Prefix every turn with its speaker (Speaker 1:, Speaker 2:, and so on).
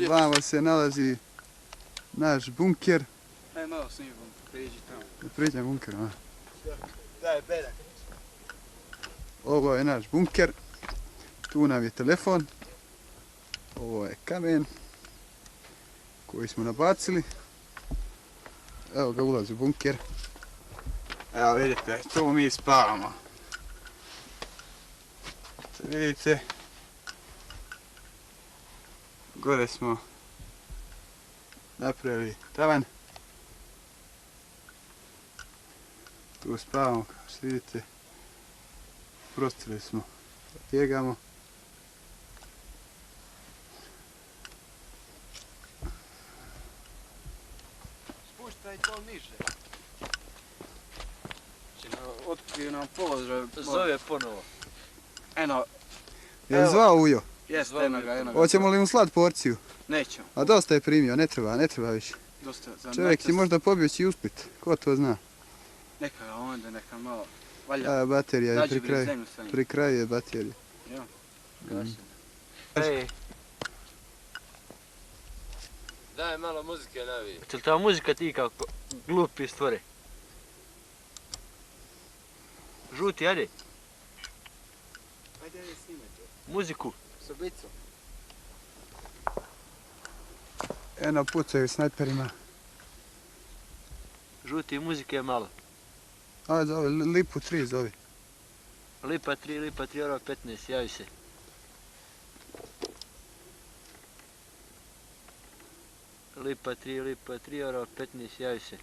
Speaker 1: Vamo se nalazi naš bunker.
Speaker 2: Aj malo snimam, priđi tamo.
Speaker 1: Da priđem bunker, a?
Speaker 2: Daj, bedak.
Speaker 1: Ovo je naš bunker. Tu nam je telefon. Ovo je kamen koji smo nabacili. Evo ga ulazi u bunker. Evo vidite, tu mi spavamo. Vidite. Gore smo napravili tavan. Tu spavamo, kao što vidite. Prostili smo, bjegamo.
Speaker 2: Spuštaj to niže. Otkriju nam položaj.
Speaker 3: Zove ponovo.
Speaker 2: Eno.
Speaker 1: Je li zvao Ujo?
Speaker 2: Jeste, eno ga.
Speaker 1: Hoćemo li mu slat porciju?
Speaker 2: Nećemo.
Speaker 1: A dosta je primio, ne treba više.
Speaker 2: Dosta.
Speaker 1: Čovjek će možda pobjeći u Split, ko to zna?
Speaker 2: Neka ga onda, neka malo. Valja.
Speaker 1: A, baterija je
Speaker 2: Nađi blizu zemlju sa njim.
Speaker 1: pri kraju je baterija.
Speaker 2: Ja.
Speaker 3: Ej. Daj malo muzike navi. Hoće li ta muzika ti kako glupi stvore? Žuti, ajde.
Speaker 2: Ajde, snimaj to.
Speaker 3: Muziku.
Speaker 2: Sa bicom.
Speaker 1: Eno pucaju snajperima.
Speaker 3: Žuti muzike malo.
Speaker 1: A zove, Lipu 3 zove.
Speaker 3: Lipa 3, euro 15, javi se. Lipa 3, euro 15, javi se.